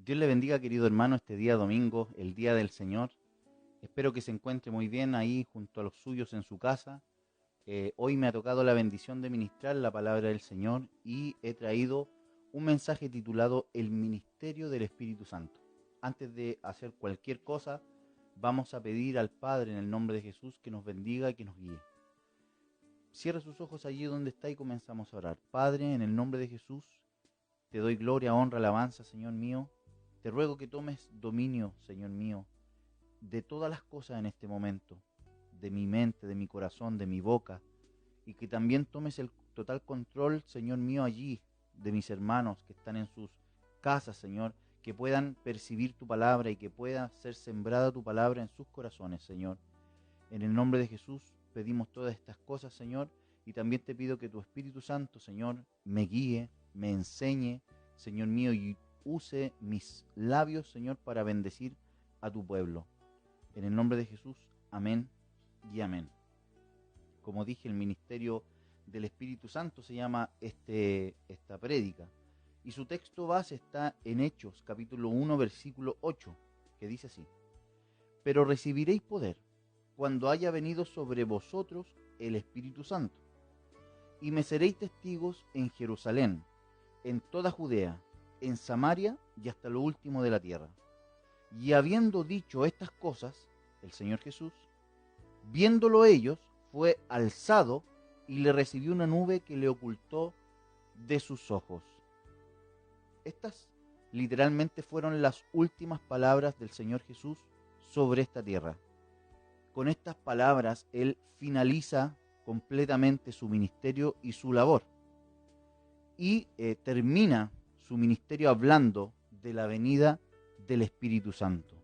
Dios le bendiga, querido hermano, este día domingo, el día del Señor. Espero que se encuentre muy bien ahí junto a los suyos en su casa. Hoy me ha tocado la bendición de ministrar la palabra del Señor y he traído un mensaje titulado El Ministerio del Espíritu Santo. Antes de hacer cualquier cosa, vamos a pedir al Padre en el nombre de Jesús que nos bendiga y que nos guíe. Cierra sus ojos allí donde está y comenzamos a orar. Padre, en el nombre de Jesús, te doy gloria, honra, alabanza, Señor mío. Te ruego que tomes dominio, Señor mío, de todas las cosas en este momento, de mi mente, de mi corazón, de mi boca, y que también tomes el total control, Señor mío, allí, de mis hermanos que están en sus casas, Señor, que puedan percibir tu palabra y que pueda ser sembrada tu palabra en sus corazones, Señor. En el nombre de Jesús pedimos todas estas cosas, Señor, y también te pido que tu Espíritu Santo, Señor, me guíe, me enseñe, Señor mío, y use mis labios, Señor, para bendecir a tu pueblo. En el nombre de Jesús, amén y amén. Como dije, el ministerio del Espíritu Santo se llama esta prédica. Y su texto base está en Hechos, capítulo 1, versículo 8, que dice así: Pero recibiréis poder cuando haya venido sobre vosotros el Espíritu Santo, y me seréis testigos en Jerusalén, en toda Judea, en Samaria y hasta lo último de la tierra. Y habiendo dicho estas cosas, el Señor Jesús, viéndolo ellos, fue alzado y le recibió una nube que le ocultó de sus ojos. Estas literalmente fueron las últimas palabras del Señor Jesús sobre esta tierra. Con estas palabras, Él finaliza completamente su ministerio y su labor. Y termina su ministerio hablando de la venida del Espíritu Santo.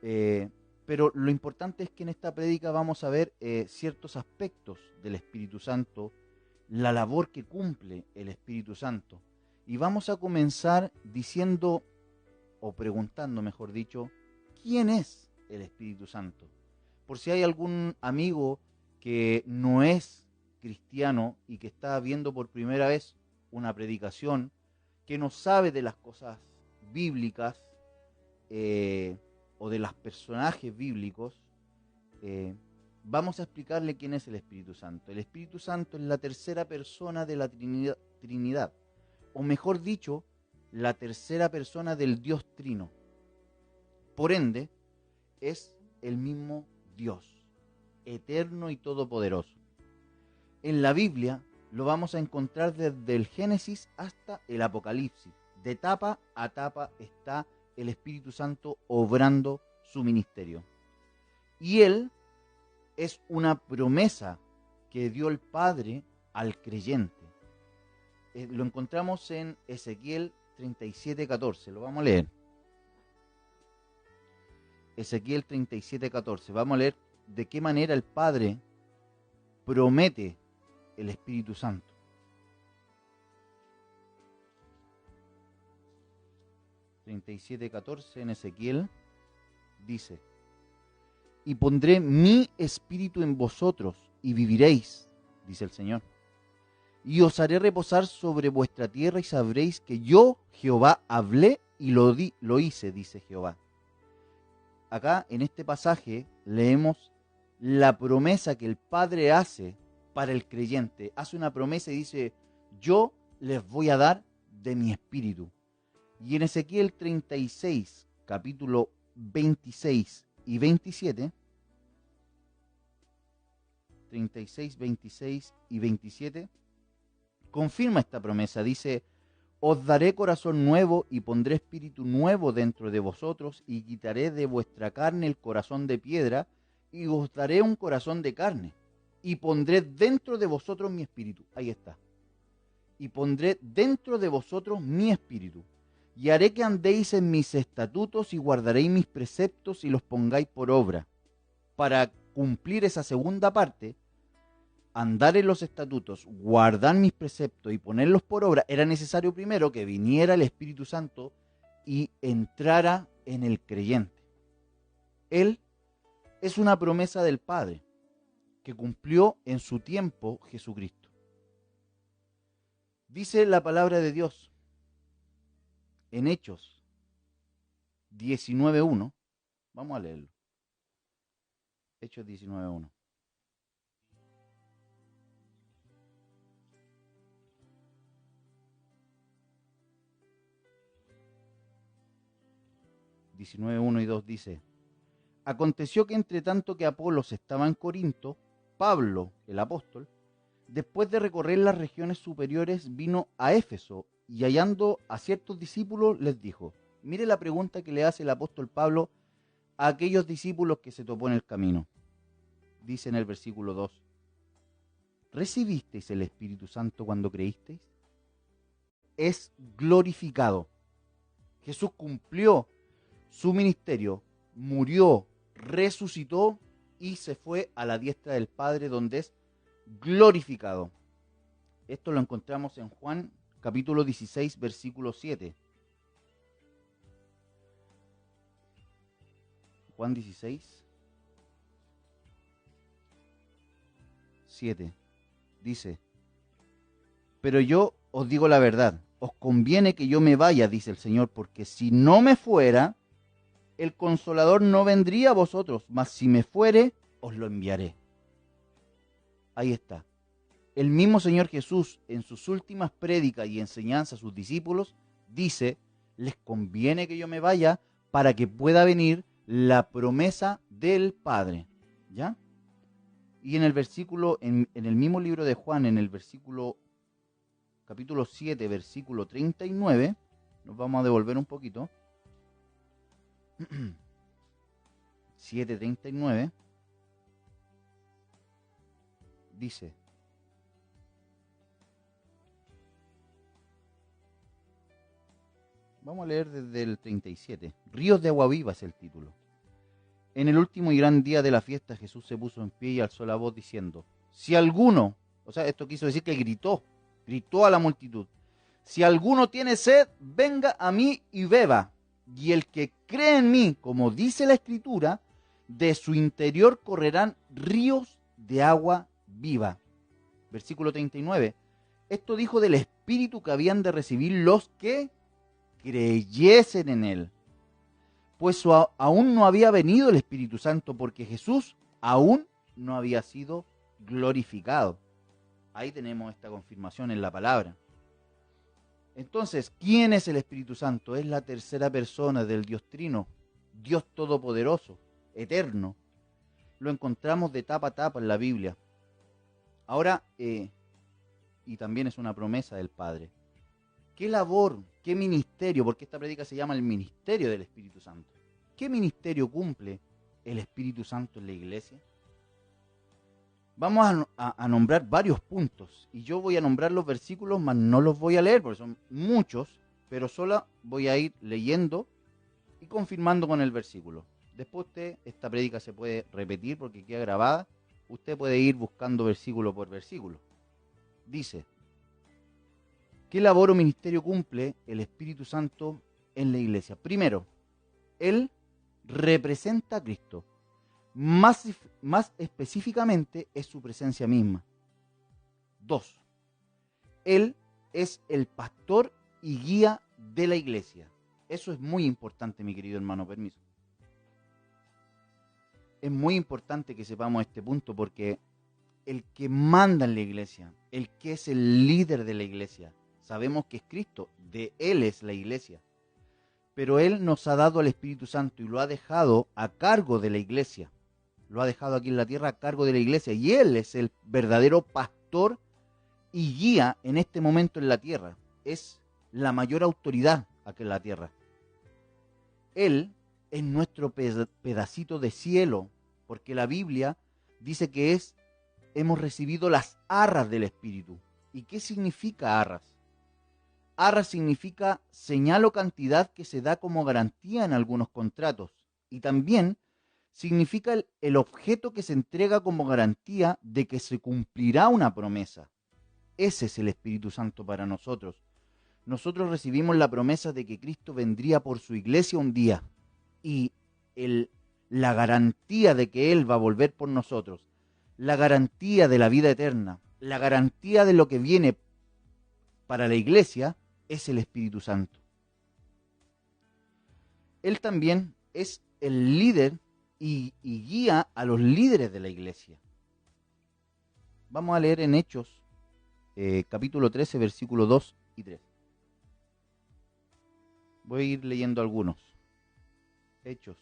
Pero lo importante es que en esta prédica vamos a ver ciertos aspectos del Espíritu Santo, la labor que cumple el Espíritu Santo. Y vamos a comenzar diciendo, o preguntando mejor dicho, ¿quién es el Espíritu Santo? Por si hay algún amigo que no es cristiano y que está viendo por primera vez una predicación, que no sabe de las cosas bíblicas o de los personajes bíblicos, vamos a explicarle quién es el Espíritu Santo. El Espíritu Santo es la tercera persona de la Trinidad, o mejor dicho, la tercera persona del Dios Trino. Por ende, es el mismo Dios, eterno y todopoderoso. En la Biblia lo vamos a encontrar desde el Génesis hasta el Apocalipsis. De tapa a tapa está el Espíritu Santo obrando su ministerio. Y Él es una promesa que dio el Padre al creyente. Lo encontramos en Ezequiel 37:14. Lo vamos a leer. Ezequiel 37:14. Vamos a leer de qué manera el Padre promete el Espíritu Santo. 37:14 en Ezequiel dice: Y pondré mi espíritu en vosotros y viviréis, dice el Señor. Y os haré reposar sobre vuestra tierra y sabréis que yo, Jehová, hablé y lo hice, dice Jehová. Acá en este pasaje leemos la promesa que el Padre hace para el creyente. Hace una promesa y dice: yo les voy a dar de mi espíritu. Y en Ezequiel 36, capítulo 26 y 27, 36, 26 y 27, confirma esta promesa. Dice: os daré corazón nuevo y pondré espíritu nuevo dentro de vosotros y quitaré de vuestra carne el corazón de piedra y os daré un corazón de carne y pondré dentro de vosotros mi espíritu. Ahí está. Y pondré dentro de vosotros mi espíritu y haré que andéis en mis estatutos y guardaréis mis preceptos y los pongáis por obra. Para cumplir esa segunda parte, andar en los estatutos, guardar mis preceptos y ponerlos por obra, era necesario primero que viniera el Espíritu Santo y entrara en el creyente. Él es una promesa del Padre que cumplió en su tiempo Jesucristo. Dice la palabra de Dios en Hechos, 19.1. Vamos a leerlo. Hechos 19.1. ...19.1 y 2 dice: aconteció que entre tanto que Apolos estaba en Corinto, Pablo, el apóstol, después de recorrer las regiones superiores, vino a Éfeso y hallando a ciertos discípulos les dijo... Mire la pregunta que le hace el apóstol Pablo a aquellos discípulos que se topó en el camino. Dice en el versículo 2: ¿recibisteis el Espíritu Santo cuando creísteis? Es glorificado. Jesús cumplió su ministerio, murió, resucitó y se fue a la diestra del Padre, donde es glorificado. Esto lo encontramos en Juan capítulo 16, versículo 7. Juan 16, 7. Dice: pero yo os digo la verdad, os conviene que yo me vaya, dice el Señor, porque si no me fuera, el Consolador no vendría a vosotros, mas si me fuere, os lo enviaré. Ahí está. El mismo Señor Jesús, en sus últimas prédicas y enseñanzas a sus discípulos, dice: les conviene que yo me vaya para que pueda venir la promesa del Padre. ¿Ya? Y en el versículo, en el mismo libro de Juan, en el versículo, capítulo 7, versículo 39, nos vamos a devolver un poquito. 7:39 dice: vamos a leer desde el 37. Ríos de agua viva es el título. En el último y gran día de la fiesta, Jesús se puso en pie y alzó la voz diciendo: si alguno, o sea, esto quiso decir que gritó a la multitud: si alguno tiene sed, venga a mí y beba. Y el que cree en mí, como dice la Escritura, de su interior correrán ríos de agua viva. Versículo 39. Esto dijo del Espíritu que habían de recibir los que creyesen en él. Pues aún no había venido el Espíritu Santo, porque Jesús aún no había sido glorificado. Ahí tenemos esta confirmación en la palabra. Entonces, ¿quién es el Espíritu Santo? Es la tercera persona del Dios Trino, Dios Todopoderoso, eterno. Lo encontramos de tapa a tapa en la Biblia. Ahora, y también es una promesa del Padre. ¿Qué labor, qué ministerio? Porque esta prédica se llama el ministerio del Espíritu Santo. ¿Qué ministerio cumple el Espíritu Santo en la iglesia? Vamos a nombrar varios puntos, y yo voy a nombrar los versículos, mas no los voy a leer porque son muchos, pero solo voy a ir leyendo y confirmando con el versículo. Después esta prédica se puede repetir porque queda grabada, usted puede ir buscando versículo por versículo. Dice: ¿qué labor o ministerio cumple el Espíritu Santo en la iglesia? Primero, Él representa a Cristo. Más específicamente es su presencia misma. 2. Él es el pastor y guía de la iglesia. Eso es muy importante, mi querido hermano, permiso. Es muy importante que sepamos este punto porque el que manda en la iglesia, el que es el líder de la iglesia, sabemos que es Cristo, de Él es la iglesia. Pero Él nos ha dado al Espíritu Santo y lo ha dejado a cargo de la iglesia. Lo ha dejado aquí en la tierra a cargo de la iglesia. Y Él es el verdadero pastor y guía en este momento en la tierra. Es la mayor autoridad aquí en la tierra. Él es nuestro pedacito de cielo, porque la Biblia dice que hemos recibido las arras del Espíritu. ¿Y qué significa arras? Arras significa señal o cantidad que se da como garantía en algunos contratos. Y también significa el objeto que se entrega como garantía de que se cumplirá una promesa. Ese es el Espíritu Santo para nosotros. Nosotros recibimos la promesa de que Cristo vendría por su iglesia un día. Y la garantía de que Él va a volver por nosotros, la garantía de la vida eterna, la garantía de lo que viene para la iglesia, es el Espíritu Santo. Él también es el líder y guía a los líderes de la iglesia. Vamos a leer en Hechos, capítulo 13, versículos 2 y 3. Voy a ir leyendo algunos. Hechos,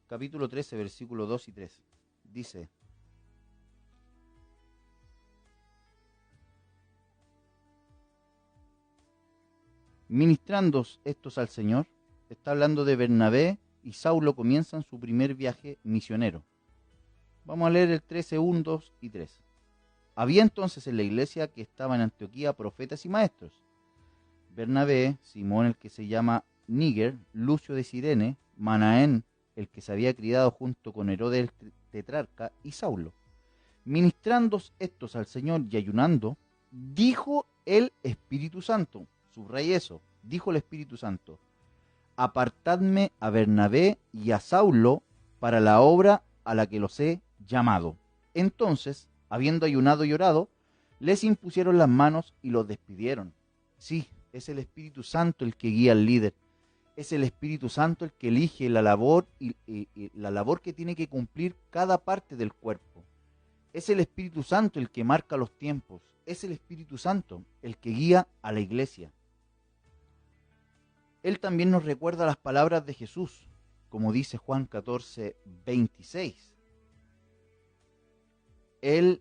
capítulo 13, versículos 2 y 3. Dice: ministrando estos al Señor, está hablando de Bernabé y Saulo, comienzan su primer viaje misionero. Vamos a leer el 13, 1, 2 y 3. Había entonces en la iglesia que estaba en Antioquía profetas y maestros: Bernabé, Simón el que se llama Níger, Lucio de Cirene, Manaén el que se había criado junto con Herodes el tetrarca, y Saulo. Ministrando estos al Señor y ayunando, dijo el Espíritu Santo, subraya eso, dijo el Espíritu Santo: apartadme a Bernabé y a Saulo para la obra a la que los he llamado. Entonces, habiendo ayunado y orado, les impusieron las manos y los despidieron. Sí, es el Espíritu Santo el que guía al líder. Es el Espíritu Santo el que elige la labor y la labor que tiene que cumplir cada parte del cuerpo. Es el Espíritu Santo el que marca los tiempos. Es el Espíritu Santo el que guía a la iglesia. Él también nos recuerda las palabras de Jesús, como dice Juan 14, 26. Él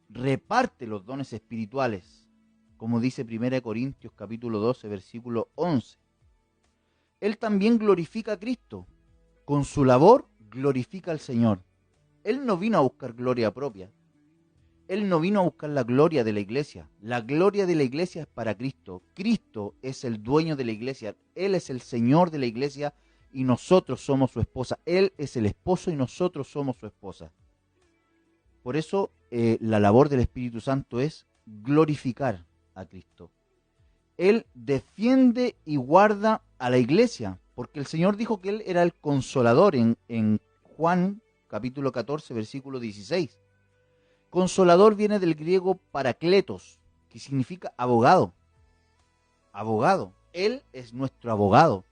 reparte los dones espirituales, como dice 1 Corintios capítulo 12, versículo 11. Él también glorifica a Cristo. Con su labor glorifica al Señor. Él no vino a buscar gloria propia. Él no vino a buscar la gloria de la iglesia. La gloria de la iglesia es para Cristo. Cristo es el dueño de la iglesia. Él es el Señor de la iglesia y nosotros somos su esposa. Él es el esposo y nosotros somos su esposa. Por eso la labor del Espíritu Santo es glorificar a Cristo. Él defiende y guarda a la iglesia, porque el Señor dijo que Él era el consolador en Juan capítulo 14, versículo 16. Consolador viene del griego parakletos, que significa abogado. Abogado. Él es nuestro abogado,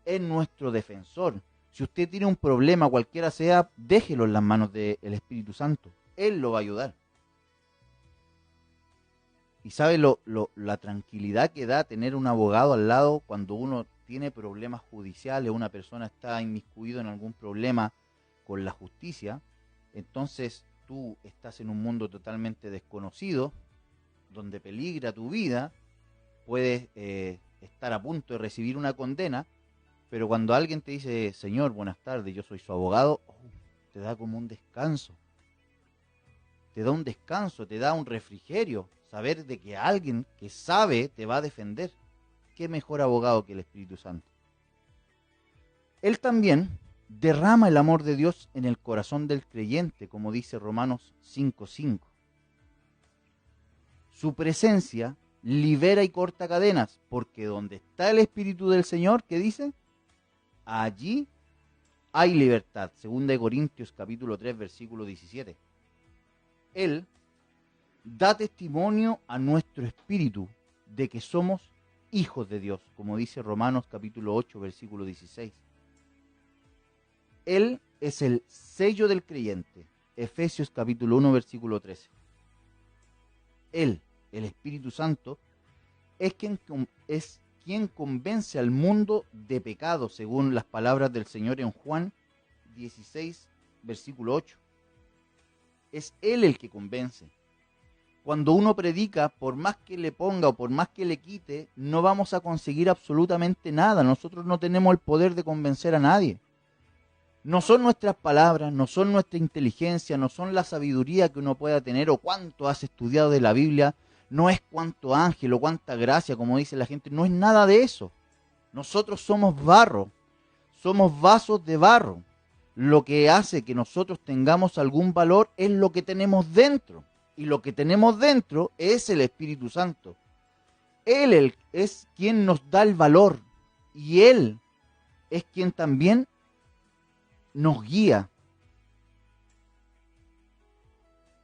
es nuestro defensor. Si usted tiene un problema, cualquiera sea, déjelo en las manos del Espíritu Santo. Él lo va a ayudar. Y sabe la tranquilidad que da tener un abogado al lado cuando uno tiene problemas judiciales, una persona está inmiscuido en algún problema con la justicia. Entonces tú estás en un mundo totalmente desconocido, donde peligra tu vida, puedes estar a punto de recibir una condena, pero cuando alguien te dice: señor, buenas tardes, yo soy su abogado, te da como un descanso. Te da un descanso, te da un refrigerio, saber de que alguien que sabe te va a defender. ¿Qué mejor abogado que el Espíritu Santo? Él también derrama el amor de Dios en el corazón del creyente, como dice Romanos 5:5. Su presencia libera y corta cadenas, porque donde está el Espíritu del Señor, ¿qué dice? Allí hay libertad. 2 Corintios capítulo 3, versículo 17. Él da testimonio a nuestro espíritu de que somos hijos de Dios, como dice Romanos capítulo 8, versículo 16. Él es el sello del creyente, Efesios capítulo 1, versículo 13. Él, el Espíritu Santo, es quien convence al mundo de pecado, según las palabras del Señor en Juan 16, versículo 8. Es Él el que convence. Cuando uno predica, por más que le ponga o por más que le quite, no vamos a conseguir absolutamente nada. Nosotros no tenemos el poder de convencer a nadie. No son nuestras palabras, no son nuestra inteligencia, no son la sabiduría que uno pueda tener o cuánto has estudiado de la Biblia, no es cuánto ángel o cuánta gracia, como dice la gente, no es nada de eso. Nosotros somos barro, somos vasos de barro. Lo que hace que nosotros tengamos algún valor es lo que tenemos dentro. Y lo que tenemos dentro es el Espíritu Santo. Él es quien nos da el valor. Y Él es quien también nos guía.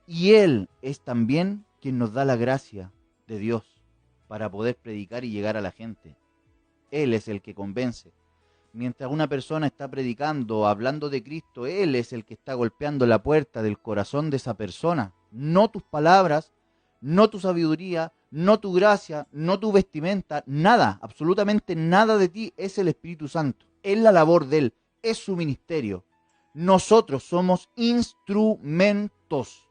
Y Él es también quien nos da la gracia de Dios para poder predicar y llegar a la gente. Él es el que convence. Mientras una persona está predicando, hablando de Cristo, Él es el que está golpeando la puerta del corazón de esa persona. No tus palabras, no tu sabiduría, no tu gracia, no tu vestimenta, nada, absolutamente nada de ti, es el Espíritu Santo. Es la labor de Él, es su ministerio. Nosotros somos instrumentos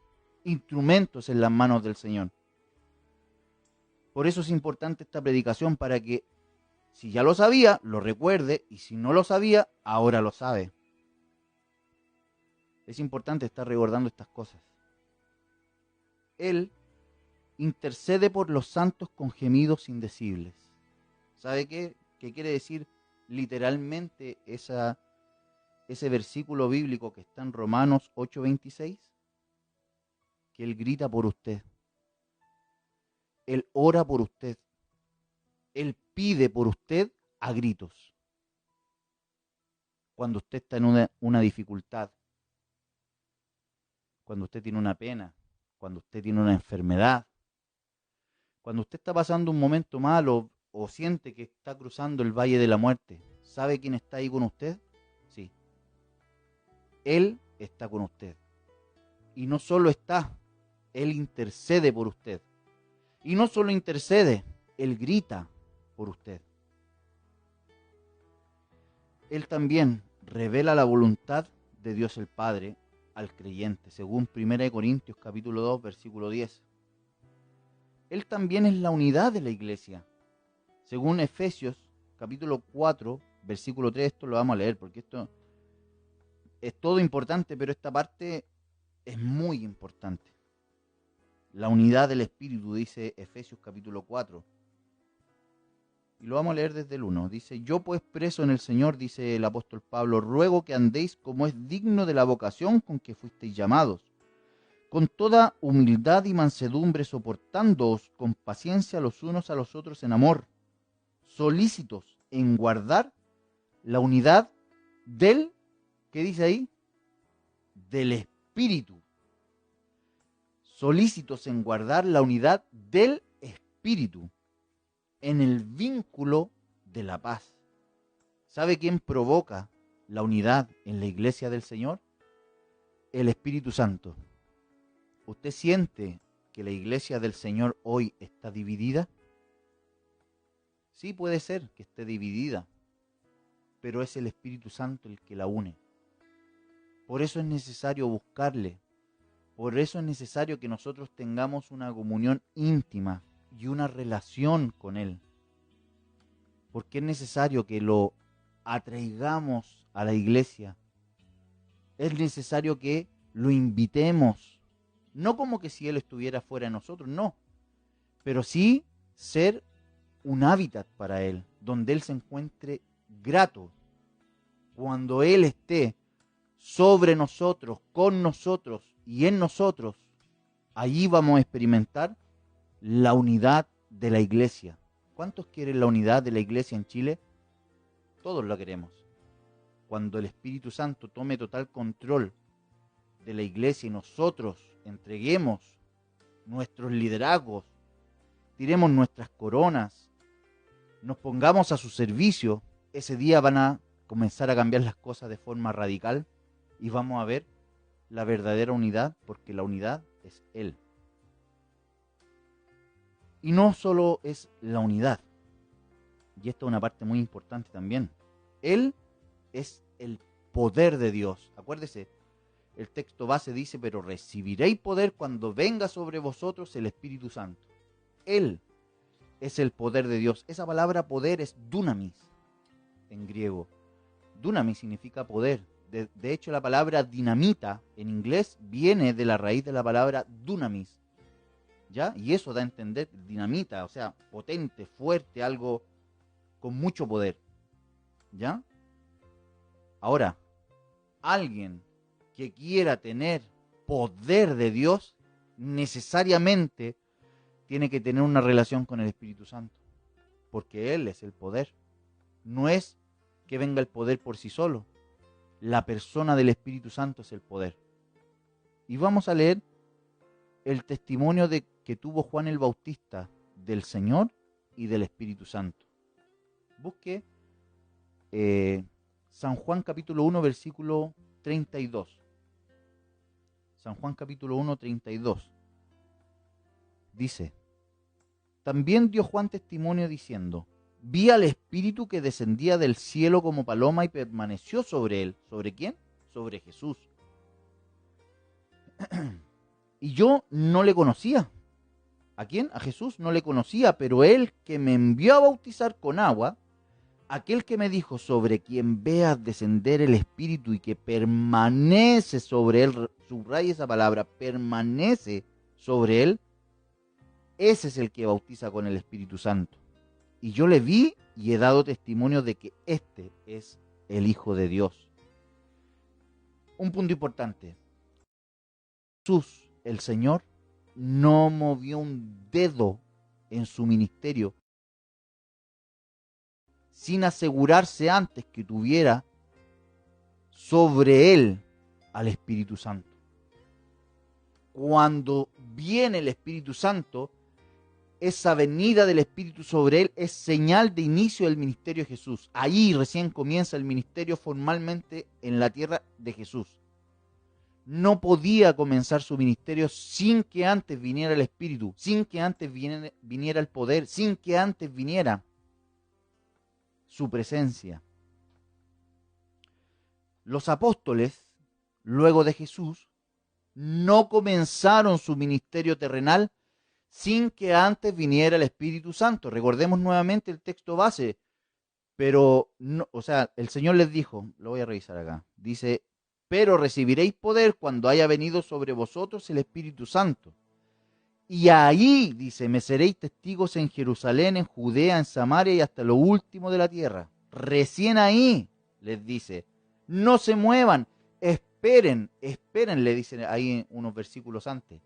en las manos del Señor. Por eso es importante esta predicación, para que si ya lo sabía, lo recuerde, y si no lo sabía, ahora lo sabe. Es importante estar recordando estas cosas. Él intercede por los santos con gemidos indecibles. ¿Sabe qué? ¿Qué quiere decir literalmente ese versículo bíblico que está en Romanos 8:26? Que Él grita por usted. Él ora por usted. Él pide por usted a gritos. Cuando usted está en una dificultad, cuando usted tiene una pena, cuando usted tiene una enfermedad, cuando usted está pasando un momento malo o siente que está cruzando el valle de la muerte, ¿sabe quién está ahí con usted? Sí. Él está con usted. Y no solo está, Él intercede por usted. Y no solo intercede, Él grita por usted. Él también revela la voluntad de Dios el Padre al creyente, según 1 Corintios capítulo 2, versículo 10. Él también es la unidad de la iglesia, según Efesios capítulo 4, versículo 3. Esto lo vamos a leer porque esto es todo importante, pero esta parte es muy importante. La unidad del Espíritu, dice Efesios capítulo 4. Y lo vamos a leer desde el 1. Dice: yo pues preso en el Señor, dice el apóstol Pablo, ruego que andéis como es digno de la vocación con que fuisteis llamados, con toda humildad y mansedumbre, soportándoos con paciencia los unos a los otros en amor, solícitos en guardar la unidad del, ¿qué dice ahí? Del Espíritu. Solícitos en guardar la unidad del Espíritu, en el vínculo de la paz. ¿Sabe quién provoca la unidad en la iglesia del Señor? El Espíritu Santo. ¿Usted siente que la iglesia del Señor hoy está dividida? Sí, puede ser que esté dividida, pero es el Espíritu Santo el que la une. Por eso es necesario buscarle. Por eso es necesario que nosotros tengamos una comunión íntima y una relación con Él. Porque es necesario que lo atraigamos a la iglesia. Es necesario que lo invitemos. No como que si Él estuviera fuera de nosotros, no. Pero sí ser un hábitat para Él, donde Él se encuentre grato. Cuando Él esté sobre nosotros, con nosotros y en nosotros, allí vamos a experimentar la unidad de la iglesia. ¿Cuántos quieren la unidad de la iglesia en Chile? Todos la queremos. Cuando el Espíritu Santo tome total control de la iglesia y nosotros entreguemos nuestros liderazgos, tiremos nuestras coronas, nos pongamos a su servicio, ese día van a comenzar a cambiar las cosas de forma radical y vamos a ver la verdadera unidad, porque la unidad es Él. Y no solo es la unidad, y esto es una parte muy importante también, Él es el poder de Dios. Acuérdese, el texto base dice: pero recibiréis poder cuando venga sobre vosotros el Espíritu Santo. Él es el poder de Dios. Esa palabra poder es dunamis en griego. Dunamis significa poder. De hecho, la palabra dinamita en inglés viene de la raíz de la palabra dunamis, ¿ya? Y eso da a entender dinamita, o sea, potente, fuerte, algo con mucho poder, ¿ya? Ahora, alguien que quiera tener poder de Dios, necesariamente tiene que tener una relación con el Espíritu Santo, porque Él es el poder. No es que venga el poder por sí solo. La persona del Espíritu Santo es el poder. Y vamos a leer el testimonio que tuvo Juan el Bautista del Señor y del Espíritu Santo. Busque San Juan capítulo 1, versículo 32. San Juan capítulo 1, 32. Dice, también dio Juan testimonio diciendo, vi al Espíritu que descendía del cielo como paloma y permaneció sobre él. ¿Sobre quién? Sobre Jesús. Y yo no le conocía. ¿A quién? A Jesús no le conocía, pero él que me envió a bautizar con agua, aquel que me dijo, sobre quien veas descender el Espíritu y que permanece sobre él, subraya esa palabra, permanece sobre él, ese es el que bautiza con el Espíritu Santo. Y yo le vi y he dado testimonio de que este es el Hijo de Dios. Un punto importante. Jesús, el Señor, no movió un dedo en su ministerio sin asegurarse antes que tuviera sobre él al Espíritu Santo. Cuando viene el Espíritu Santo, esa venida del Espíritu sobre él es señal de inicio del ministerio de Jesús. Ahí recién comienza el ministerio formalmente en la tierra de Jesús. No podía comenzar su ministerio sin que antes viniera el Espíritu, sin que antes viniera el poder, sin que antes viniera su presencia. Los apóstoles, luego de Jesús, no comenzaron su ministerio terrenal sin que antes viniera el Espíritu Santo. Recordemos nuevamente el texto base, pero no, o sea, el Señor les dijo, lo voy a revisar acá, dice, pero recibiréis poder cuando haya venido sobre vosotros el Espíritu Santo. Y ahí, dice, me seréis testigos en Jerusalén, en Judea, en Samaria y hasta lo último de la tierra. Recién ahí, les dice, no se muevan, esperen, le dicen ahí unos versículos antes.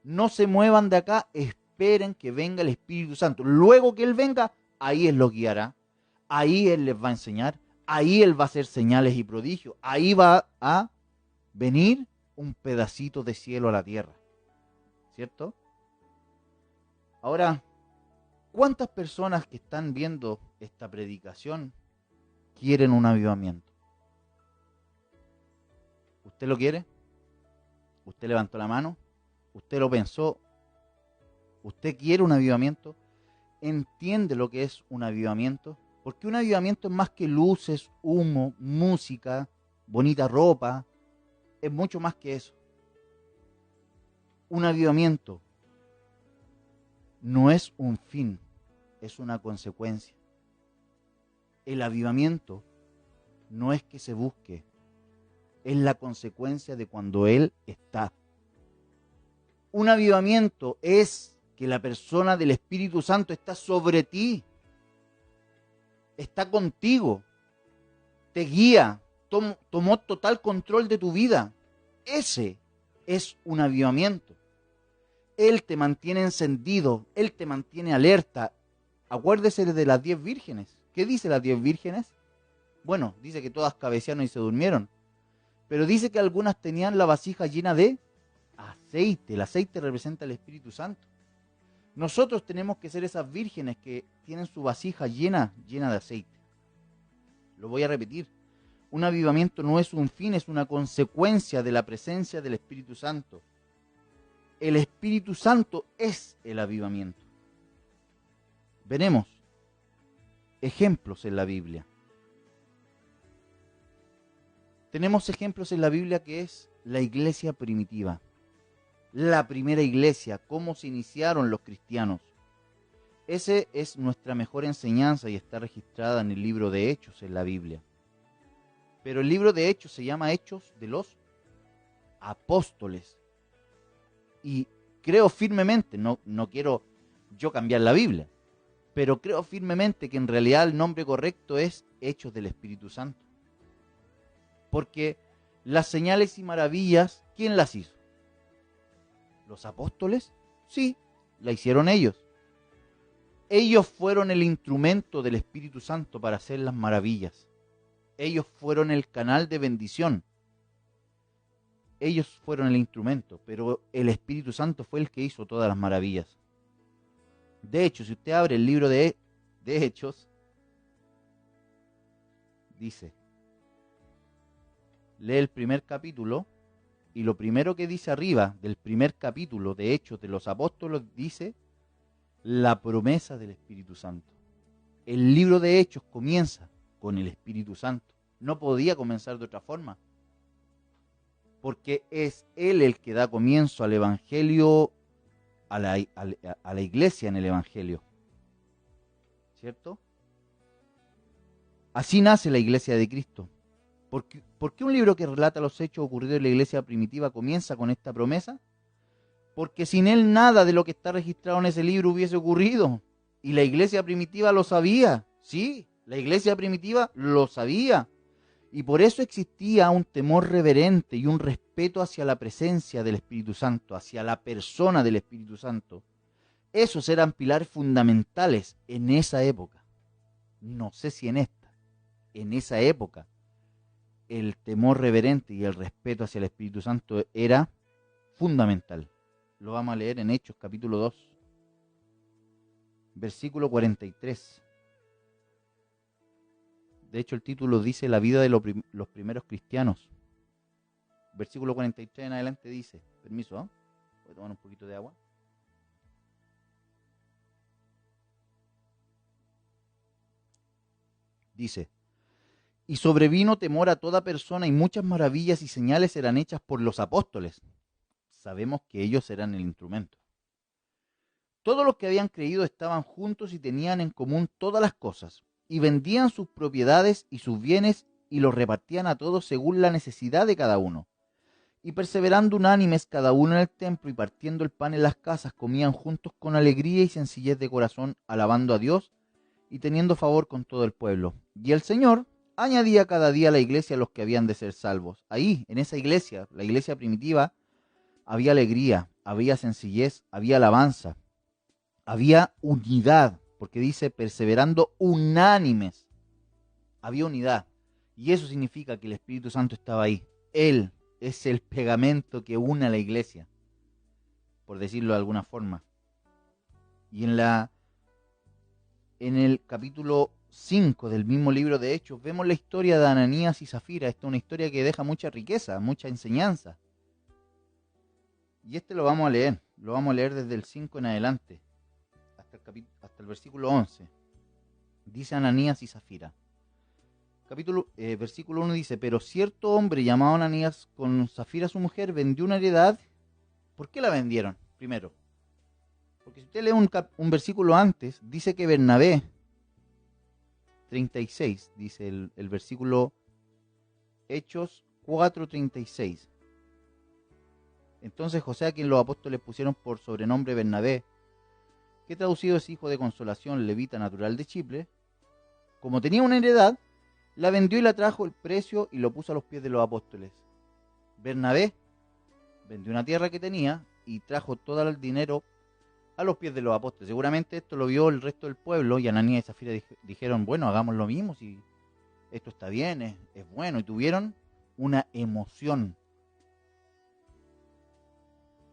No se muevan de acá, esperen que venga el Espíritu Santo. Luego que Él venga, ahí Él los guiará, ahí Él les va a enseñar, ahí Él va a hacer señales y prodigios, ahí va a venir un pedacito de cielo a la tierra. ¿Cierto? Ahora, ¿cuántas personas que están viendo esta predicación quieren un avivamiento? ¿Usted lo quiere? ¿Usted levantó la mano? ¿Usted lo pensó? ¿Usted quiere un avivamiento? ¿Entiende lo que es un avivamiento? Porque un avivamiento es más que luces, humo, música, bonita ropa. Es mucho más que eso. Un avivamiento no es un fin, es una consecuencia. El avivamiento no es que se busque, es la consecuencia de cuando Él está. Un avivamiento es que la persona del Espíritu Santo está sobre ti, está contigo, te guía, tomó total control de tu vida. Ese es un avivamiento. Él te mantiene encendido, Él te mantiene alerta. Acuérdese de las 10 vírgenes. ¿Qué dice las 10 vírgenes? Bueno, dice que todas cabecearon y se durmieron. Pero dice que algunas tenían la vasija llena de aceite. El aceite representa el Espíritu Santo. Nosotros tenemos que ser esas vírgenes que tienen su vasija llena de aceite. Lo voy a repetir. Un avivamiento no es un fin, es una consecuencia de la presencia del Espíritu Santo. El Espíritu Santo es el avivamiento. Veremos ejemplos en la Biblia. Tenemos ejemplos en la Biblia que es la iglesia primitiva. La primera iglesia, cómo se iniciaron los cristianos. Esa es nuestra mejor enseñanza y está registrada en el libro de Hechos en la Biblia. Pero el libro de Hechos se llama Hechos de los Apóstoles. Y creo firmemente, no quiero yo cambiar la Biblia, pero creo firmemente que en realidad el nombre correcto es Hechos del Espíritu Santo. Porque las señales y maravillas, ¿quién las hizo? ¿Los apóstoles? Sí, la hicieron ellos. Ellos fueron el instrumento del Espíritu Santo para hacer las maravillas. Ellos fueron el canal de bendición. Ellos fueron el instrumento, pero el Espíritu Santo fue el que hizo todas las maravillas. De hecho, si usted abre el libro de Hechos, dice, lee el primer capítulo y lo primero que dice arriba del primer capítulo de Hechos de los Apóstoles dice la promesa del Espíritu Santo. El libro de Hechos comienza con el Espíritu Santo. No podía comenzar de otra forma, porque es Él el que da comienzo al Evangelio, a la iglesia en el Evangelio, ¿cierto? Así nace la iglesia de Cristo. ¿Por qué un libro que relata los hechos ocurridos en la iglesia primitiva comienza con esta promesa? Porque sin él nada de lo que está registrado en ese libro hubiese ocurrido. Y la iglesia primitiva lo sabía. Sí, la iglesia primitiva lo sabía. Y por eso existía un temor reverente y un respeto hacia la presencia del Espíritu Santo, hacia la persona del Espíritu Santo. Esos eran pilares fundamentales en esa época. No sé si en esta. En esa época, el temor reverente y el respeto hacia el Espíritu Santo era fundamental. Lo vamos a leer en Hechos capítulo 2, versículo 43. De hecho, el título dice la vida de los primeros cristianos. Versículo 43 en adelante dice, permiso, voy a tomar un poquito de agua. Dice, y sobrevino temor a toda persona y muchas maravillas y señales eran hechas por los apóstoles. Sabemos que ellos eran el instrumento. Todos los que habían creído estaban juntos y tenían en común todas las cosas, y vendían sus propiedades y sus bienes y los repartían a todos según la necesidad de cada uno. Y perseverando unánimes cada uno en el templo y partiendo el pan en las casas, comían juntos con alegría y sencillez de corazón, alabando a Dios y teniendo favor con todo el pueblo. Y el Señor añadía cada día a la iglesia a los que habían de ser salvos. Ahí, en esa iglesia, la iglesia primitiva, había alegría, había sencillez, había alabanza, había unidad, porque dice perseverando unánimes. Había unidad. Y eso significa que el Espíritu Santo estaba ahí. Él es el pegamento que une a la iglesia, por decirlo de alguna forma. Y en el capítulo 5 del mismo libro de Hechos vemos la historia de Ananías y Zafira. Esta es una historia que deja mucha riqueza, mucha enseñanza. Y lo vamos a leer desde el 5 en adelante, hasta el versículo 11. Dice Ananías y Zafira. Versículo 1 dice, pero cierto hombre llamado Ananías con Zafira su mujer vendió una heredad. ¿Por qué la vendieron? Primero, porque si usted lee un versículo antes, dice que Bernabé, 36, dice el versículo Hechos 4:36. Entonces José, a quien los apóstoles pusieron por sobrenombre Bernabé, que traducido es hijo de consolación, levita natural de Chipre, como tenía una heredad, la vendió y la trajo el precio y lo puso a los pies de los apóstoles. Bernabé vendió una tierra que tenía y trajo todo el dinero a los pies de los apóstoles. Seguramente esto lo vio el resto del pueblo y Ananías y Zafira dijeron, bueno, hagamos lo mismo, si esto está bien, es bueno. Y tuvieron una emoción.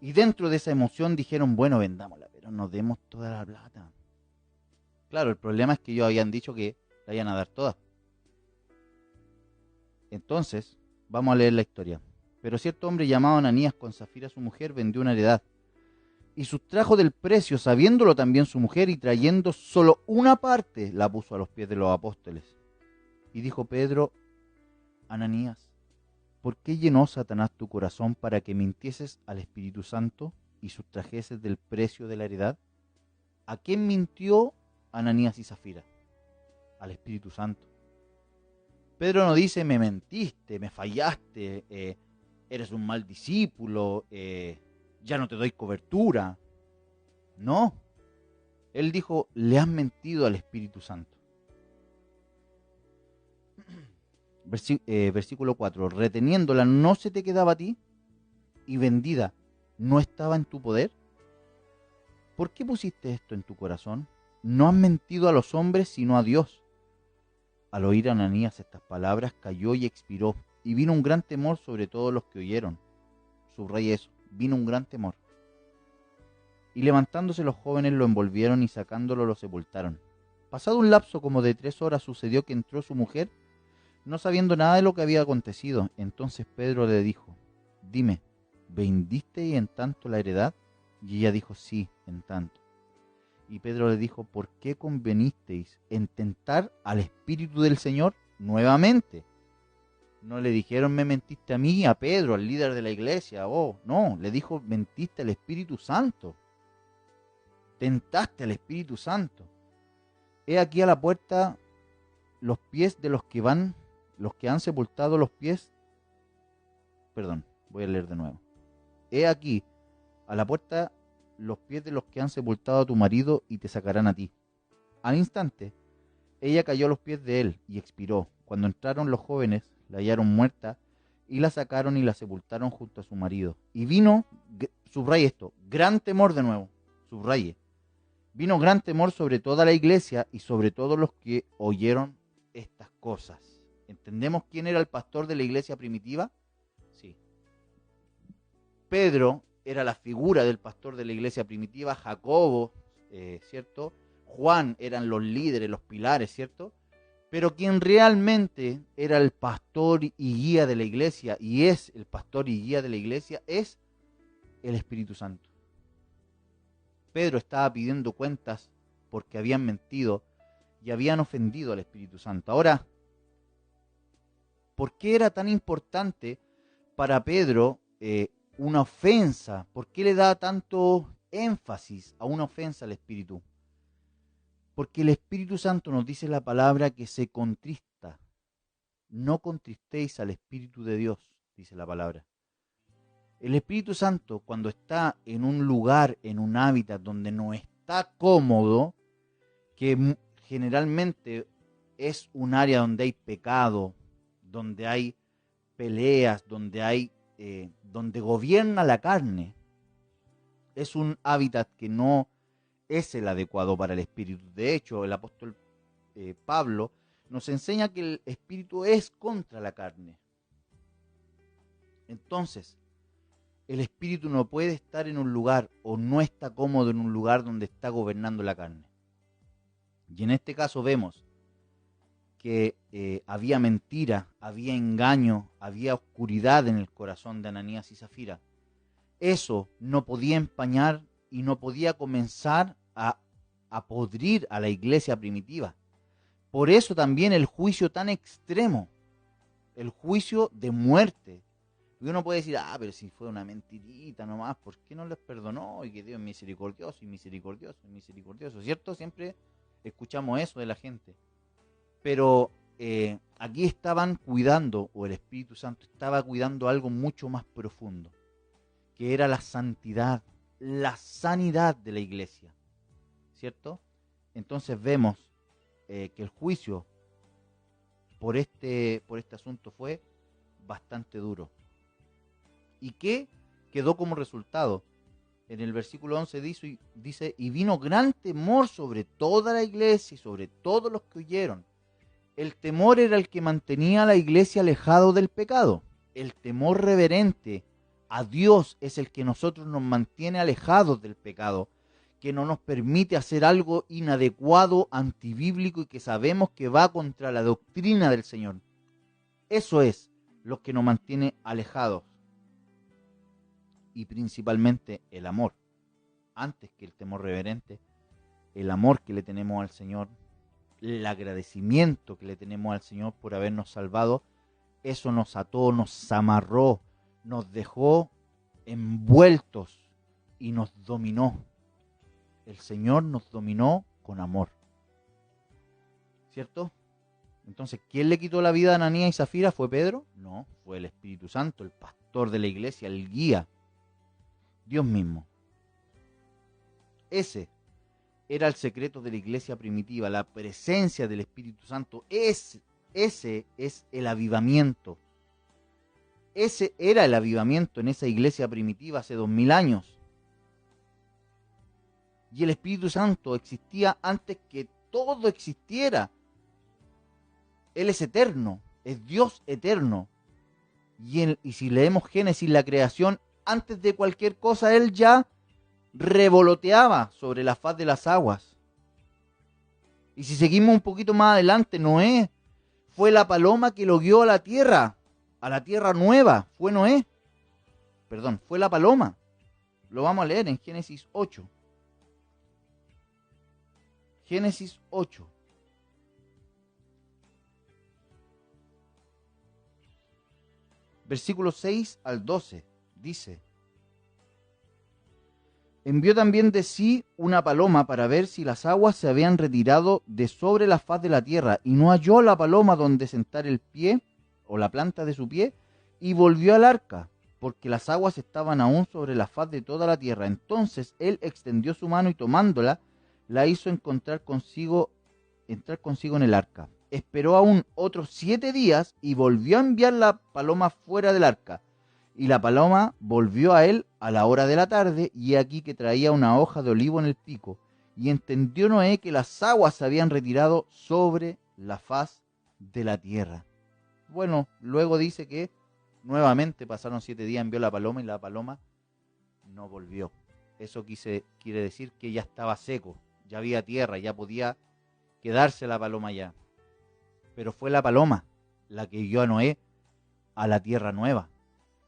Y dentro de esa emoción dijeron, bueno, vendámosla, pero nos demos toda la plata. Claro, el problema es que ellos habían dicho que la iban a dar toda. Entonces, vamos a leer la historia. Pero cierto hombre llamado Ananías con Zafira su mujer vendió una heredad y sustrajo del precio, sabiéndolo también su mujer, y trayendo solo una parte, la puso a los pies de los apóstoles. Y dijo Pedro, Ananías, ¿por qué llenó Satanás tu corazón para que mintieses al Espíritu Santo y sustrajeses del precio de la heredad? ¿A quién mintió Ananías y Zafira? Al Espíritu Santo. Pedro no dice, me mentiste, me fallaste, eres un mal discípulo, ya no te doy cobertura. No. Él dijo, le has mentido al Espíritu Santo. Versículo 4. Reteniéndola no se te quedaba a ti y vendida no estaba en tu poder. ¿Por qué pusiste esto en tu corazón? No has mentido a los hombres sino a Dios. Al oír Ananías estas palabras cayó y expiró, y vino un gran temor sobre todos los que oyeron. Subraya eso, vino un gran temor. Y levantándose los jóvenes lo envolvieron y sacándolo lo sepultaron. Pasado un lapso como de 3 horas sucedió que entró su mujer no sabiendo nada de lo que había acontecido. Entonces Pedro le dijo: dime, ¿vendisteis en tanto la heredad? Y ella dijo: sí, en tanto. Y Pedro le dijo: ¿por qué convenisteis en tentar al Espíritu del Señor nuevamente? No le dijeron: me mentiste a mí, a Pedro, al líder de la iglesia. Oh, no, le dijo: mentiste al Espíritu Santo. Tentaste al Espíritu Santo. He aquí a la puerta los pies de los que han sepultado los pies. Perdón, voy a leer de nuevo. He aquí a la puerta los pies de los que han sepultado a tu marido y te sacarán a ti. Al instante, ella cayó a los pies de él y expiró. Cuando entraron los jóvenes, la hallaron muerta y la sacaron y la sepultaron junto a su marido. Y vino, subraye esto, gran temor de nuevo, subraye. Vino gran temor sobre toda la iglesia y sobre todos los que oyeron estas cosas. ¿Entendemos quién era el pastor de la iglesia primitiva? Sí. Pedro era la figura del pastor de la iglesia primitiva, Jacobo, ¿cierto? Juan eran los líderes, los pilares, ¿cierto? Pero quien realmente era el pastor y guía de la iglesia, y es el pastor y guía de la iglesia, es el Espíritu Santo. Pedro estaba pidiendo cuentas porque habían mentido y habían ofendido al Espíritu Santo. Ahora, ¿por qué era tan importante para Pedro una ofensa? ¿Por qué le da tanto énfasis a una ofensa al Espíritu? Porque el Espíritu Santo nos dice la palabra que se contrista. No contristéis al Espíritu de Dios, dice la palabra. El Espíritu Santo, cuando está en un lugar, en un hábitat donde no está cómodo, que generalmente es un área donde hay pecado, donde hay peleas, donde gobierna la carne, es un hábitat que no es el adecuado para el Espíritu. De hecho, el apóstol Pablo nos enseña que el Espíritu es contra la carne. Entonces, el Espíritu no puede estar en un lugar o no está cómodo en un lugar donde está gobernando la carne. Y en este caso vemos que había mentira, había engaño, había oscuridad en el corazón de Ananías y Zafira. Eso no podía empañar y no podía comenzar a podrir a la iglesia primitiva. Por eso también el juicio tan extremo, el juicio de muerte. Y uno puede decir: pero si fue una mentirita nomás, ¿por qué no les perdonó? Y que Dios es misericordioso y misericordioso y misericordioso, ¿cierto? Siempre escuchamos eso de la gente. Pero aquí estaban cuidando, o el Espíritu Santo estaba cuidando algo mucho más profundo, que era la santidad, la sanidad de la iglesia, ¿cierto? Entonces vemos que el juicio por este asunto fue bastante duro. ¿Y qué quedó como resultado? En el versículo 11 dice: y vino gran temor sobre toda la iglesia y sobre todos los que oyeron. El temor era el que mantenía a la iglesia alejado del pecado. El temor reverente a Dios es el que nosotros nos mantiene alejados del pecado, que no nos permite hacer algo inadecuado, antibíblico y que sabemos que va contra la doctrina del Señor. Eso es lo que nos mantiene alejados. Y principalmente el amor. Antes que el temor reverente, el amor que le tenemos al Señor, el agradecimiento que le tenemos al Señor por habernos salvado, eso nos ató, nos amarró, nos dejó envueltos y nos dominó. El Señor nos dominó con amor, ¿cierto? Entonces, ¿quién le quitó la vida a Ananías y Zafira? ¿Fue Pedro? No, fue el Espíritu Santo, el pastor de la iglesia, el guía, Dios mismo. Ese era el secreto de la iglesia primitiva, la presencia del Espíritu Santo. Ese es el avivamiento. Ese era el avivamiento en esa iglesia primitiva hace 2000 años. Y el Espíritu Santo existía antes que todo existiera. Él es eterno, es Dios eterno. Y si leemos Génesis, la creación, antes de cualquier cosa, Él ya revoloteaba sobre la faz de las aguas. Y si seguimos un poquito más adelante, Noé Fue la paloma que lo guió a la tierra nueva. Fue Noé. Perdón, fue la paloma. Lo vamos a leer en Génesis 8. Génesis 8. Versículos 6 al 12. Dice: envió también de sí una paloma para ver si las aguas se habían retirado de sobre la faz de la tierra, y no halló la paloma donde sentar el pie, o la planta de su pie, y volvió al arca, porque las aguas estaban aún sobre la faz de toda la tierra. Entonces él extendió su mano y tomándola, la hizo entrar consigo en el arca. Esperó aún otros 7 días y volvió a enviar la paloma fuera del arca. Y la paloma volvió a él a la hora de la tarde, y aquí que traía una hoja de olivo en el pico. Y entendió Noé que las aguas se habían retirado sobre la faz de la tierra. Bueno, luego dice que nuevamente pasaron 7 días, envió la paloma y la paloma no volvió. Eso quiere decir que ya estaba seco, ya había tierra, ya podía quedarse la paloma ya. Pero fue la paloma la que guió a Noé a la tierra nueva.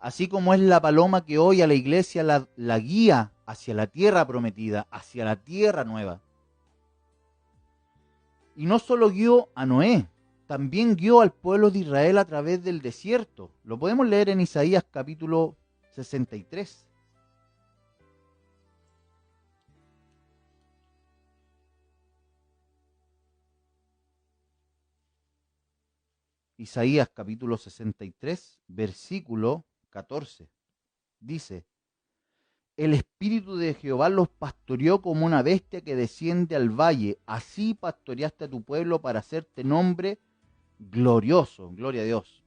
Así como es la paloma que hoy a la iglesia la guía hacia la tierra prometida, hacia la tierra nueva. Y no solo guió a Noé, también guió al pueblo de Israel a través del desierto. Lo podemos leer en Isaías capítulo 63. Isaías capítulo 63, versículo 14. Dice: el espíritu de Jehová los pastoreó como una bestia que desciende al valle. Así pastoreaste a tu pueblo para hacerte nombre glorioso. Gloria a Dios.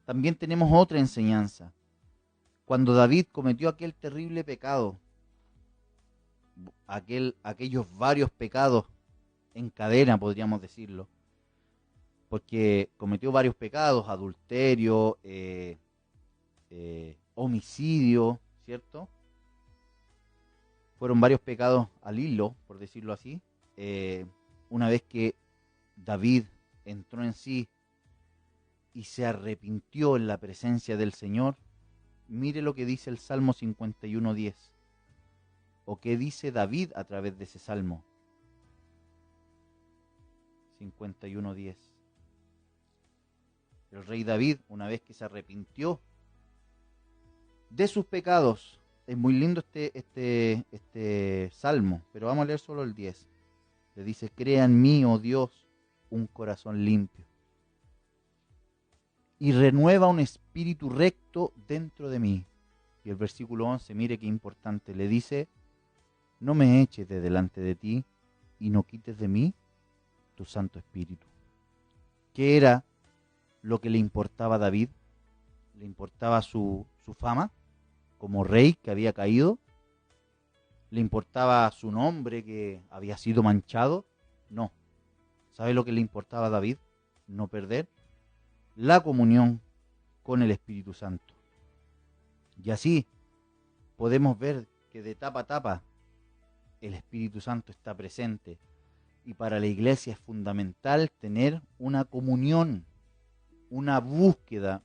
También tenemos otra enseñanza. Cuando David cometió aquel terrible pecado, aquellos varios pecados en cadena, podríamos decirlo, porque cometió varios pecados: adulterio, homicidio, ¿cierto? Fueron varios pecados al hilo, por decirlo así. Una vez que David entró en sí y se arrepintió en la presencia del Señor, mire lo que dice el Salmo 51:10, o qué dice David a través de ese Salmo 51:10. El rey David, una vez que se arrepintió de sus pecados, es muy lindo este salmo, pero vamos a leer solo el 10. Le dice: crea en mí, oh Dios, un corazón limpio, y renueva un espíritu recto dentro de mí. Y el versículo 11, mire qué importante, le dice: no me eches de delante de ti, y no quites de mí tu Santo Espíritu. ¿Qué era lo que le importaba a David? ¿Le importaba su fama como rey que había caído? ¿Le importaba su nombre que había sido manchado? No. ¿Sabe lo que le importaba a David? No perder la comunión con el Espíritu Santo. Y así podemos ver que de tapa a tapa el Espíritu Santo está presente. Y para la iglesia es fundamental tener una comunión, una búsqueda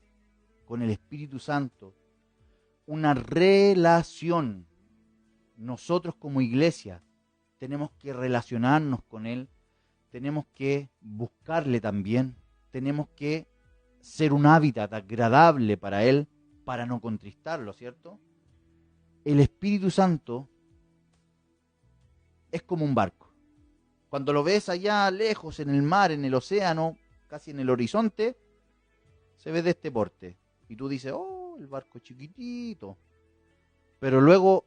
con el Espíritu Santo, una relación. Nosotros como iglesia tenemos que relacionarnos con Él, tenemos que buscarle también, tenemos que ser un hábitat agradable para Él, para no contristarlo, ¿cierto? El Espíritu Santo es como un barco. Cuando lo ves allá lejos en el mar, en el océano, casi en el horizonte, se ve de este porte. Y tú dices: oh, el barco chiquitito. Pero luego,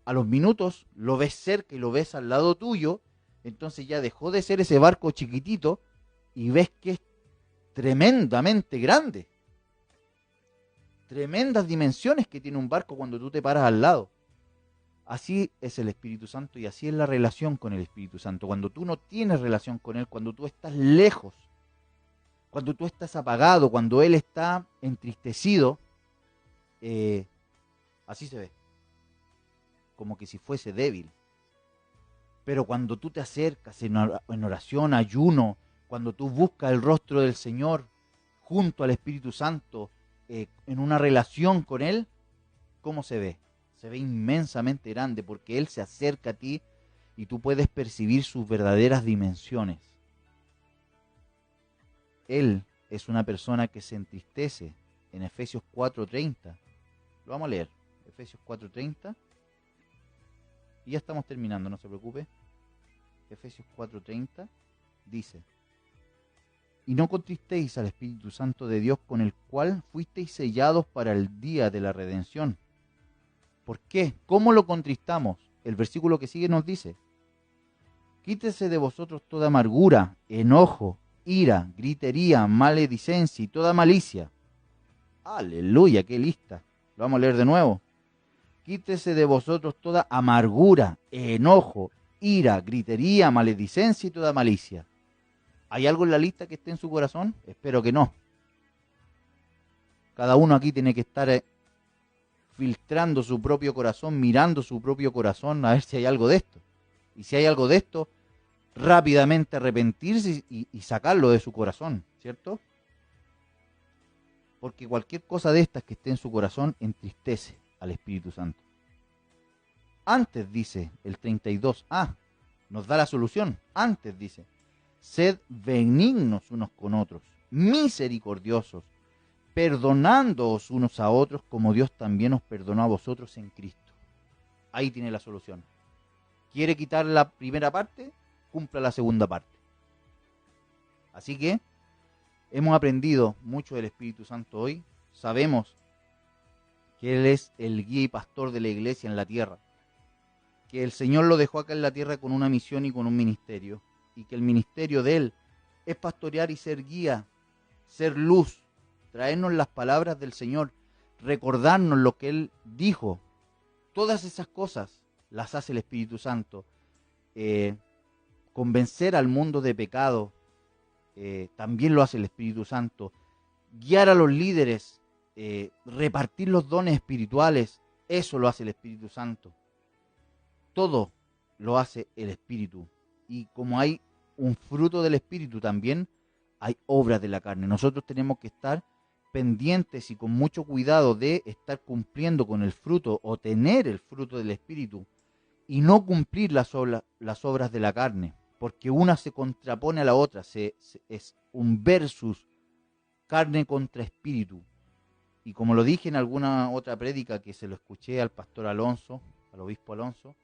a los minutos, lo ves cerca y lo ves al lado tuyo, entonces ya dejó de ser ese barco chiquitito y ves que es tremendamente grande. Tremendas dimensiones que tiene un barco cuando tú te paras al lado. Así es el Espíritu Santo y así es la relación con el Espíritu Santo. Cuando tú no tienes relación con Él, cuando tú estás lejos, cuando tú estás apagado, cuando Él está entristecido, así se ve, como que si fuese débil. Pero cuando tú te acercas en oración, ayuno, Cuando tú buscas el rostro del Señor junto al Espíritu Santo, en una relación con Él, ¿cómo se ve? Se ve inmensamente grande porque Él se acerca a ti y tú puedes percibir sus verdaderas dimensiones. Él es una persona que se entristece en Efesios 4:30. Lo vamos a leer. Efesios 4:30. Y ya estamos terminando, no se preocupe. Efesios 4:30 dice: y no contristéis al Espíritu Santo de Dios, con el cual fuisteis sellados para el día de la redención. ¿Por qué? ¿Cómo lo contristamos? El versículo que sigue nos dice: quítese de vosotros toda amargura, enojo, ira, gritería, maledicencia y toda malicia. Aleluya, qué lista. Lo vamos a leer de nuevo. Quítese de vosotros toda amargura, enojo, ira, gritería, maledicencia y toda malicia. ¿Hay algo en la lista que esté en su corazón? Espero que no. Cada uno aquí tiene que estar filtrando su propio corazón, mirando su propio corazón, a ver si hay algo de esto. Y si hay algo de esto, rápidamente arrepentirse y sacarlo de su corazón, ¿cierto? Porque cualquier cosa de estas que esté en su corazón entristece al Espíritu Santo. Antes dice el 32a, nos da la solución. Antes dice: sed benignos unos con otros, misericordiosos, perdonándoos unos a otros como Dios también os perdonó a vosotros en Cristo. Ahí tiene la solución. ¿Quiere quitar la primera parte? Cumpla la segunda parte. Así que hemos aprendido mucho del Espíritu Santo hoy. Sabemos que Él es el guía y pastor de la iglesia en la tierra, que el Señor lo dejó acá en la tierra con una misión y con un ministerio, y que el ministerio de Él es pastorear y ser guía, ser luz, traernos las palabras del Señor, recordarnos lo que Él dijo. Todas esas cosas las hace el Espíritu Santo. Convencer al mundo de pecado, también lo hace el Espíritu Santo. Guiar a los líderes, repartir los dones espirituales, eso lo hace el Espíritu Santo. Todo lo hace el Espíritu. Y como hay un fruto del Espíritu, también hay obras de la carne. Nosotros tenemos que estar pendientes y con mucho cuidado de estar cumpliendo con el fruto o tener el fruto del Espíritu y no cumplir las obras de la carne, porque una se contrapone a la otra, es un versus, carne contra espíritu. Y como lo dije en alguna otra prédica que se lo escuché al pastor Alonso, al obispo Alonso,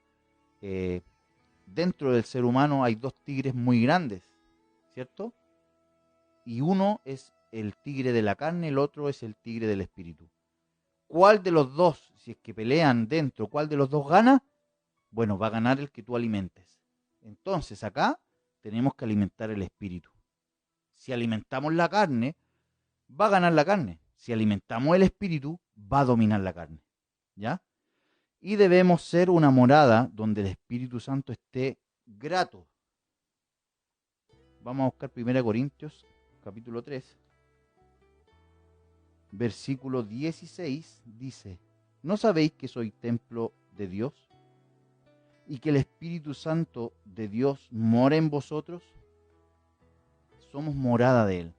dentro del ser humano hay dos tigres muy grandes, ¿cierto? Y uno es el tigre de la carne, el otro es el tigre del espíritu. ¿Cuál de los dos, si es que pelean dentro, cuál de los dos gana? Bueno, va a ganar el que tú alimentes. Entonces acá tenemos que alimentar el espíritu. Si alimentamos la carne, va a ganar la carne. Si alimentamos el espíritu, va a dominar la carne. ¿Ya? Y debemos ser una morada donde el Espíritu Santo esté grato. Vamos a buscar 1 Corintios, capítulo 3, versículo 16, dice: ¿no sabéis que soy templo de Dios y que el Espíritu Santo de Dios mora en vosotros? Somos morada de Él.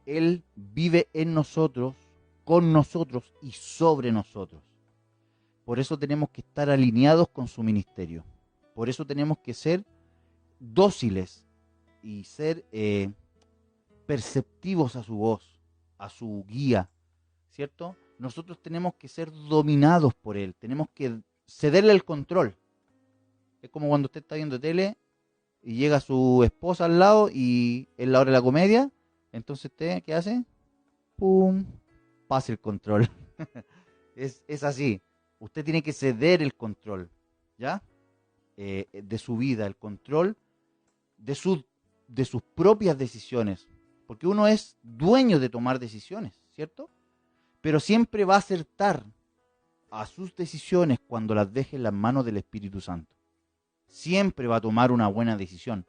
Él vive en nosotros, con nosotros y sobre nosotros. Por eso tenemos que estar alineados con su ministerio. Por eso tenemos que ser dóciles y ser perceptivos a su voz, a su guía, ¿cierto? Nosotros tenemos que ser dominados por Él, tenemos que cederle el control. Es como cuando usted está viendo tele y llega su esposa al lado y es la hora de la comedia, entonces usted, ¿qué hace? ¡Pum! Pasa el control. Es así. Usted tiene que ceder el control, ¿ya? De su vida, el control de sus propias decisiones. Porque uno es dueño de tomar decisiones, ¿cierto? Pero siempre va a acertar a sus decisiones cuando las deje en las manos del Espíritu Santo. Siempre va a tomar una buena decisión.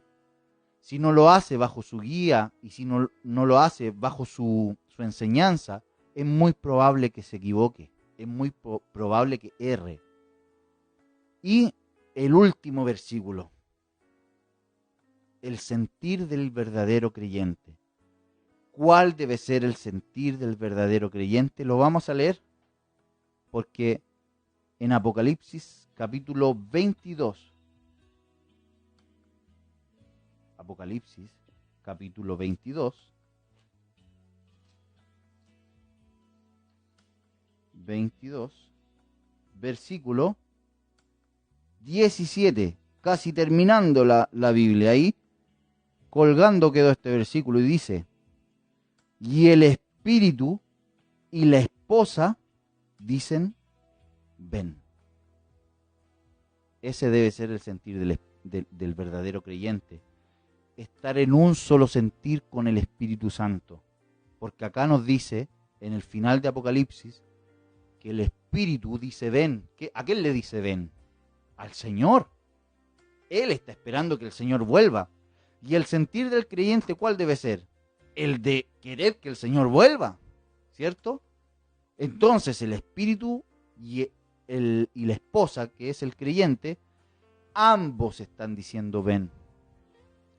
Si no lo hace bajo su guía y si no lo hace bajo su enseñanza, es muy probable que se equivoque. Es muy probable que erre. Y el último versículo el sentir del verdadero creyente. ¿Cuál debe ser el sentir del verdadero creyente? Lo vamos a leer porque en Apocalipsis capítulo 22, Apocalipsis capítulo 22, versículo 17, casi terminando la Biblia ahí, colgando quedó este versículo y dice: y el espíritu y la esposa dicen, ven. Ese debe ser el sentir del verdadero creyente. Estar en un solo sentir con el Espíritu Santo. Porque acá nos dice, en el final de Apocalipsis, que el Espíritu dice ven. ¿A quién le dice ven? Al Señor. Él está esperando que el Señor vuelva. Y el sentir del creyente, ¿cuál debe ser? El de querer que el Señor vuelva, ¿cierto? Entonces el Espíritu y la esposa, que es el creyente, ambos están diciendo ven.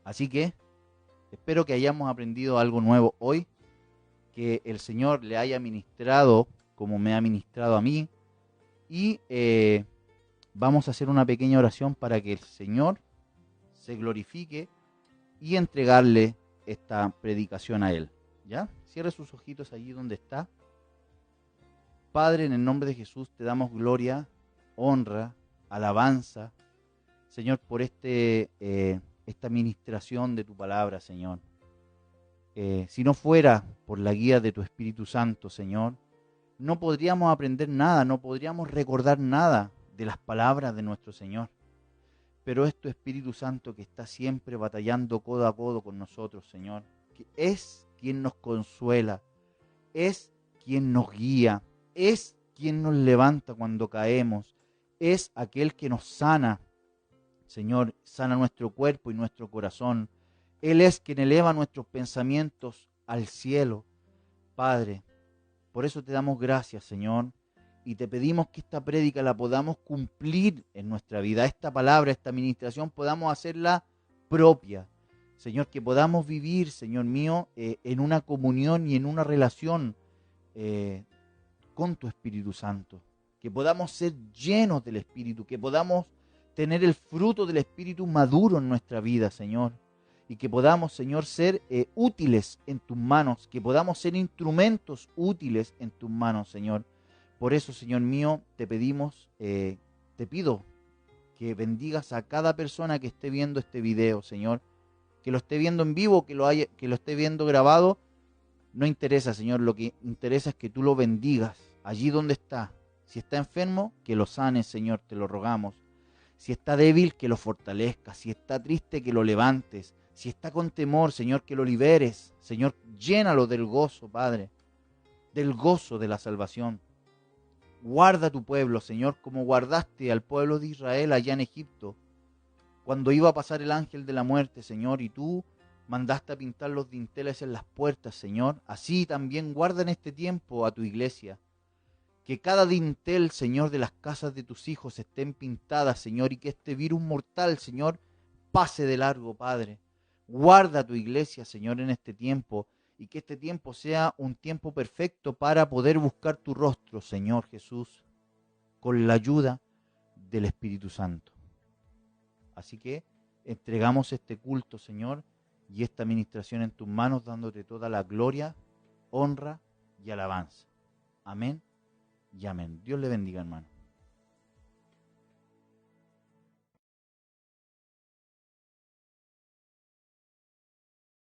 Así que espero que hayamos aprendido algo nuevo hoy, que el Señor le haya ministrado como me ha ministrado a mí, y vamos a hacer una pequeña oración para que el Señor se glorifique y entregarle esta predicación a Él. ¿Ya? Cierre sus ojitos allí donde está. Padre, en el nombre de Jesús te damos gloria, honra, alabanza, Señor, por esta ministración de tu palabra, Señor. Si no fuera por la guía de tu Espíritu Santo, Señor, no podríamos aprender nada, no podríamos recordar nada de las palabras de nuestro Señor. Pero es tu Espíritu Santo que está siempre batallando codo a codo con nosotros, Señor, que es quien nos consuela, es quien nos guía, es quien nos levanta cuando caemos, es aquel que nos sana, Señor, sana nuestro cuerpo y nuestro corazón. Él es quien eleva nuestros pensamientos al cielo. Padre, por eso te damos gracias, Señor, y te pedimos que esta prédica la podamos cumplir en nuestra vida, esta palabra, esta administración, podamos hacerla propia. Señor, que podamos vivir, Señor mío, en una comunión y en una relación con tu Espíritu Santo. Que podamos ser llenos del Espíritu, que podamos tener el fruto del Espíritu maduro en nuestra vida, Señor. Y que podamos, Señor, ser útiles en tus manos, que podamos ser instrumentos útiles en tus manos, Señor. Por eso, Señor mío, te pedimos, te pido que bendigas a cada persona que esté viendo este video, Señor. Que lo esté viendo en vivo, que lo esté viendo grabado, no interesa, Señor. Lo que interesa es que tú lo bendigas allí donde está. Si está enfermo, que lo sanes, Señor, te lo rogamos. Si está débil, que lo fortalezcas. Si está triste, que lo levantes. Si está con temor, Señor, que lo liberes. Señor, llénalo del gozo, Padre, del gozo de la salvación. Guarda tu pueblo, Señor, como guardaste al pueblo de Israel allá en Egipto, cuando iba a pasar el ángel de la muerte, Señor, y tú mandaste a pintar los dinteles en las puertas, Señor. Así también guarda en este tiempo a tu iglesia. Que cada dintel, Señor, de las casas de tus hijos estén pintadas, Señor, y que este virus mortal, Señor, pase de largo, Padre. Guarda a tu iglesia, Señor, en este tiempo, y que este tiempo sea un tiempo perfecto para poder buscar tu rostro, Señor Jesús, con la ayuda del Espíritu Santo. Así que entregamos este culto, Señor, y esta administración en tus manos, dándote toda la gloria, honra y alabanza. Amén y amén. Dios le bendiga, hermano.